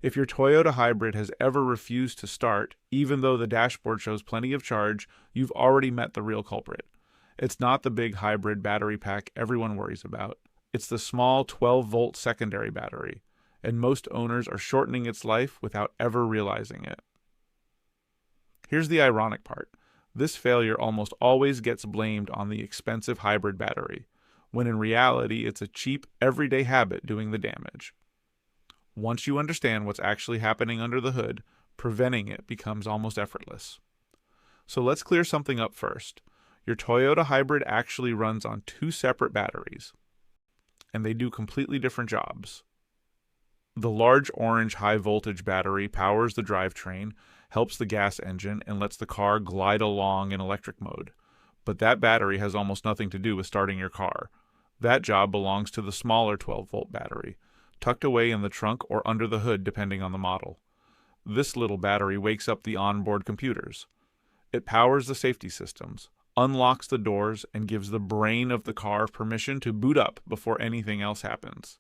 If your Toyota hybrid has ever refused to start, even though the dashboard shows plenty of charge, you've already met the real culprit. It's not the big hybrid battery pack everyone worries about. It's the small 12-volt secondary battery, and most owners are shortening its life without ever realizing it. Here's the ironic part. This failure almost always gets blamed on the expensive hybrid battery, when in reality it's a cheap, everyday habit doing the damage. Once you understand what's actually happening under the hood, preventing it becomes almost effortless. So let's clear something up first. Your Toyota hybrid actually runs on two separate batteries, and they do completely different jobs. The large orange high-voltage battery powers the drivetrain, helps the gas engine, and lets the car glide along in electric mode. But that battery has almost nothing to do with starting your car. That job belongs to the smaller 12-volt battery, tucked away in the trunk or under the hood depending on the model. This little battery wakes up the onboard computers. It powers the safety systems, unlocks the doors, and gives the brain of the car permission to boot up before anything else happens.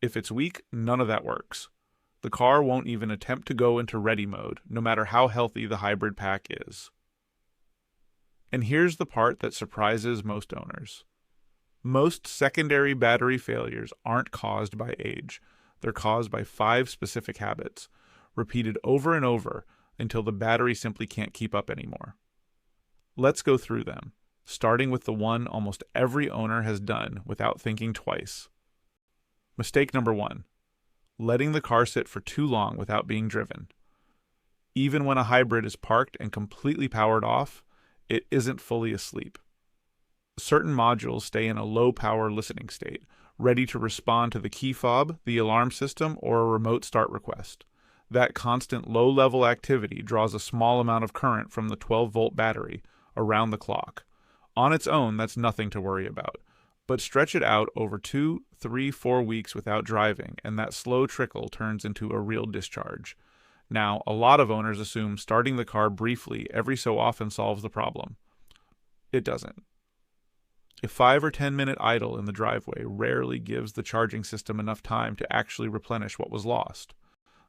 If it's weak, none of that works. The car won't even attempt to go into ready mode, no matter how healthy the hybrid pack is. And here's the part that surprises most owners. Most secondary battery failures aren't caused by age. They're caused by 5 specific habits, repeated over and over until the battery simply can't keep up anymore. Let's go through them, starting with the one almost every owner has done without thinking twice. Mistake number 1. Letting the car sit for too long without being driven. Even when a hybrid is parked and completely powered off, it isn't fully asleep. Certain modules stay in a low-power listening state, ready to respond to the key fob, the alarm system, or a remote start request. That constant low-level activity draws a small amount of current from the 12-volt battery around the clock. On its own, that's nothing to worry about. But stretch it out over 2, 3, 4 weeks without driving, and that slow trickle turns into a real discharge. Now, a lot of owners assume starting the car briefly every so often solves the problem. It doesn't. A 5 or 10 minute idle in the driveway rarely gives the charging system enough time to actually replenish what was lost.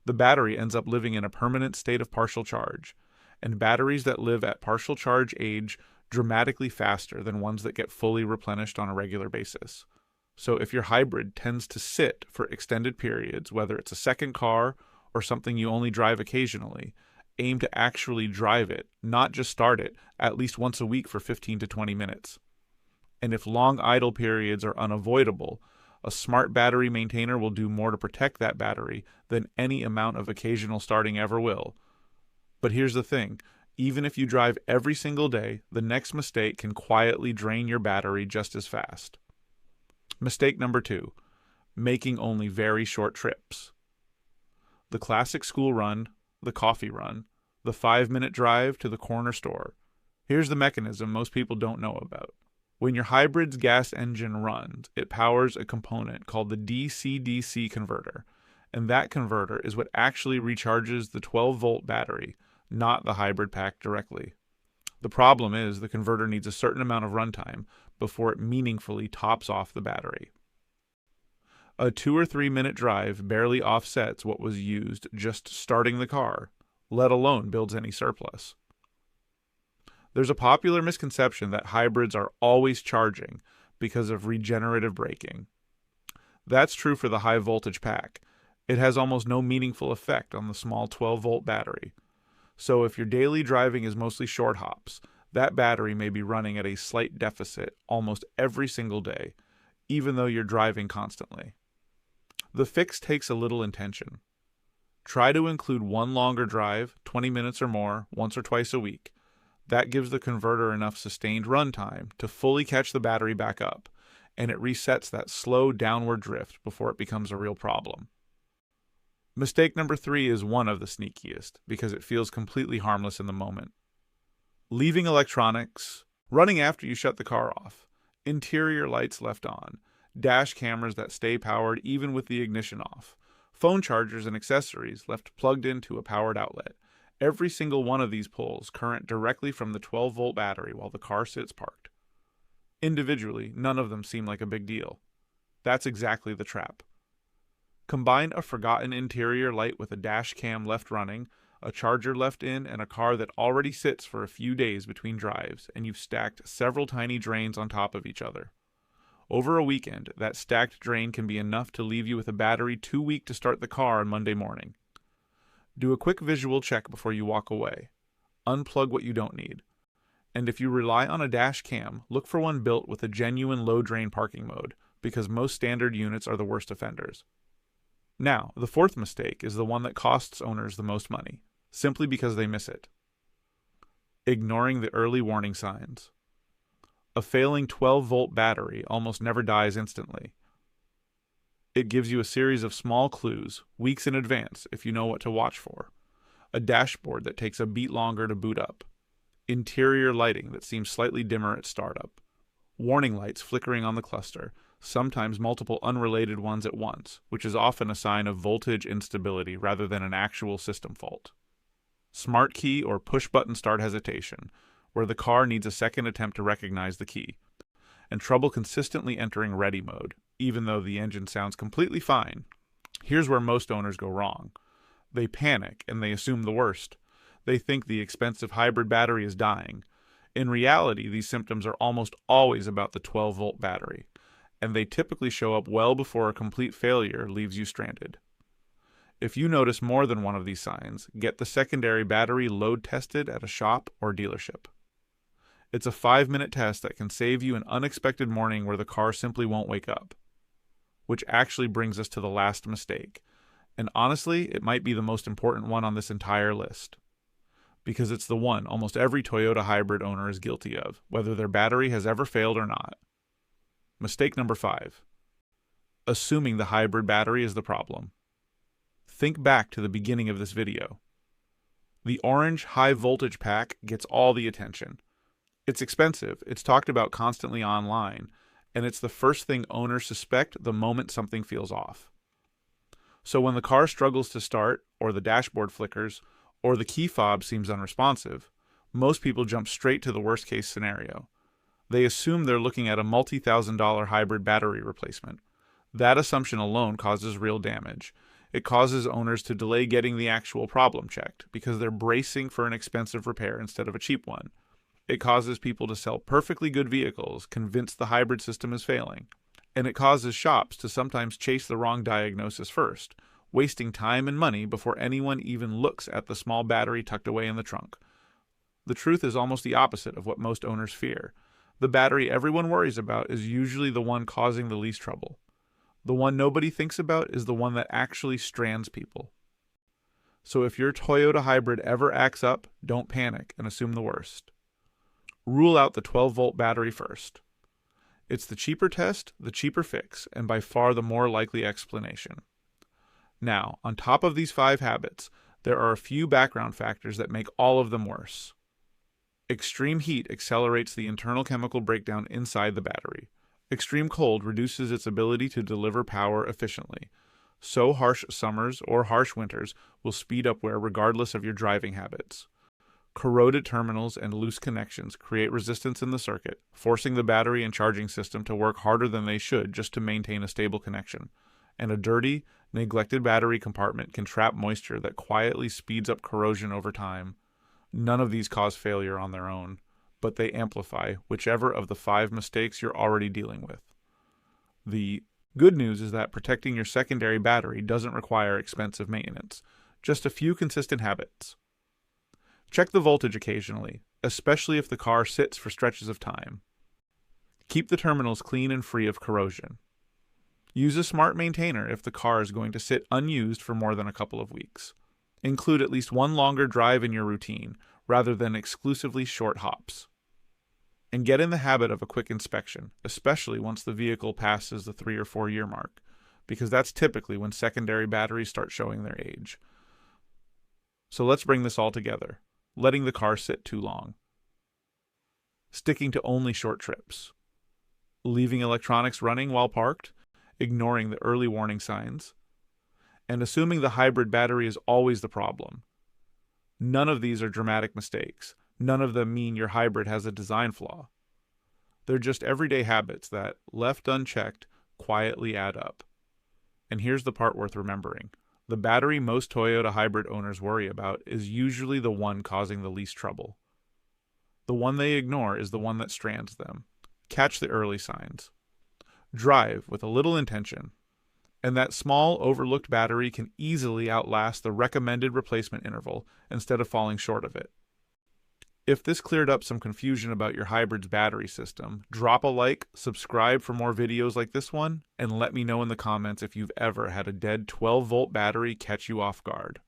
The battery ends up living in a permanent state of partial charge, and batteries that live at partial charge age dramatically faster than ones that get fully replenished on a regular basis. So if your hybrid tends to sit for extended periods, whether it's a second car or something you only drive occasionally, aim to actually drive it, not just start it, at least once a week for 15 to 20 minutes. And if long idle periods are unavoidable, a smart battery maintainer will do more to protect that battery than any amount of occasional starting ever will. But here's the thing. Even if you drive every single day, the next mistake can quietly drain your battery just as fast. Mistake number 2. Making only very short trips. The classic school run, the coffee run, the 5-minute drive to the corner store. Here's the mechanism most people don't know about. When your hybrid's gas engine runs, it powers a component called the DC-DC converter, and that converter is what actually recharges the 12-volt battery, not the hybrid pack directly. The problem is the converter needs a certain amount of runtime before it meaningfully tops off the battery. A 2 or 3 minute drive barely offsets what was used just starting the car, let alone builds any surplus. There's a popular misconception that hybrids are always charging because of regenerative braking. That's true for the high voltage pack. It has almost no meaningful effect on the small 12-volt battery. So if your daily driving is mostly short hops, that battery may be running at a slight deficit almost every single day, even though you're driving constantly. The fix takes a little intention. Try to include one longer drive, 20 minutes or more, once or twice a week. That gives the converter enough sustained runtime to fully catch the battery back up, and it resets that slow downward drift before it becomes a real problem. Mistake number 3 is one of the sneakiest because it feels completely harmless in the moment. Leaving electronics, running after you shut the car off, interior lights left on, dash cameras that stay powered even with the ignition off, phone chargers and accessories left plugged into a powered outlet. Every single one of these pulls current directly from the 12-volt battery while the car sits parked. Individually, none of them seem like a big deal. That's exactly the trap. Combine a forgotten interior light with a dash cam left running, a charger left in, and a car that already sits for a few days between drives, and you've stacked several tiny drains on top of each other. Over a weekend, that stacked drain can be enough to leave you with a battery too weak to start the car on Monday morning. Do a quick visual check before you walk away. Unplug what you don't need. And if you rely on a dash cam, look for one built with a genuine low drain parking mode, because most standard units are the worst offenders. Now, the fourth mistake is the one that costs owners the most money, simply because they miss it. Ignoring the early warning signs. A failing 12-volt battery almost never dies instantly. It gives you a series of small clues, weeks in advance, if you know what to watch for. A dashboard that takes a beat longer to boot up. Interior lighting that seems slightly dimmer at startup. Warning lights flickering on the cluster, sometimes multiple unrelated ones at once, which is often a sign of voltage instability rather than an actual system fault. Smart key or push-button start hesitation, where the car needs a second attempt to recognize the key. And trouble consistently entering ready mode, even though the engine sounds completely fine. Here's where most owners go wrong. They panic and they assume the worst. They think the expensive hybrid battery is dying. In reality, these symptoms are almost always about the 12-volt battery, and they typically show up well before a complete failure leaves you stranded. If you notice more than one of these signs, get the secondary battery load tested at a shop or dealership. It's a 5-minute test that can save you an unexpected morning where the car simply won't wake up. Which actually brings us to the last mistake, and honestly, it might be the most important one on this entire list. Because it's the one almost every Toyota hybrid owner is guilty of, whether their battery has ever failed or not. Mistake number 5. Assuming the hybrid battery is the problem. Think back to the beginning of this video. The orange high voltage pack gets all the attention. It's expensive, it's talked about constantly online, and it's the first thing owners suspect the moment something feels off. So when the car struggles to start, or the dashboard flickers, or the key fob seems unresponsive, most people jump straight to the worst case scenario. They assume they're looking at a multi-$1,000 hybrid battery replacement. That assumption alone causes real damage. It causes owners to delay getting the actual problem checked because they're bracing for an expensive repair instead of a cheap one. It causes people to sell perfectly good vehicles, convinced the hybrid system is failing. And it causes shops to sometimes chase the wrong diagnosis first, wasting time and money before anyone even looks at the small battery tucked away in the trunk. The truth is almost the opposite of what most owners fear. The battery everyone worries about is usually the one causing the least trouble. The one nobody thinks about is the one that actually strands people. So if your Toyota hybrid ever acts up, don't panic and assume the worst. Rule out the 12-volt battery first. It's the cheaper test, the cheaper fix, and by far the more likely explanation. Now, on top of these 5 habits, there are a few background factors that make all of them worse. Extreme heat accelerates the internal chemical breakdown inside the battery. Extreme cold reduces its ability to deliver power efficiently. So harsh summers or harsh winters will speed up wear regardless of your driving habits. Corroded terminals and loose connections create resistance in the circuit, forcing the battery and charging system to work harder than they should just to maintain a stable connection. And a dirty, neglected battery compartment can trap moisture that quietly speeds up corrosion over time. None of these cause failure on their own, but they amplify whichever of the 5 mistakes you're already dealing with. The good news is that protecting your secondary battery doesn't require expensive maintenance, just a few consistent habits. Check the voltage occasionally, especially if the car sits for stretches of time. Keep the terminals clean and free of corrosion. Use a smart maintainer if the car is going to sit unused for more than a couple of weeks. Include at least one longer drive in your routine, rather than exclusively short hops. And get in the habit of a quick inspection, especially once the vehicle passes the 3 or 4 year mark, because that's typically when secondary batteries start showing their age. So let's bring this all together. Letting the car sit too long. Sticking to only short trips. Leaving electronics running while parked, ignoring the early warning signs, and assuming the hybrid battery is always the problem. None of these are dramatic mistakes. None of them mean your hybrid has a design flaw. They're just everyday habits that, left unchecked, quietly add up. And here's the part worth remembering. The battery most Toyota hybrid owners worry about is usually the one causing the least trouble. The one they ignore is the one that strands them. Catch the early signs. Drive with a little intention. And that small, overlooked battery can easily outlast the recommended replacement interval instead of falling short of it. If this cleared up some confusion about your hybrid's battery system, drop a like, subscribe for more videos like this one, and let me know in the comments if you've ever had a dead 12-volt battery catch you off guard.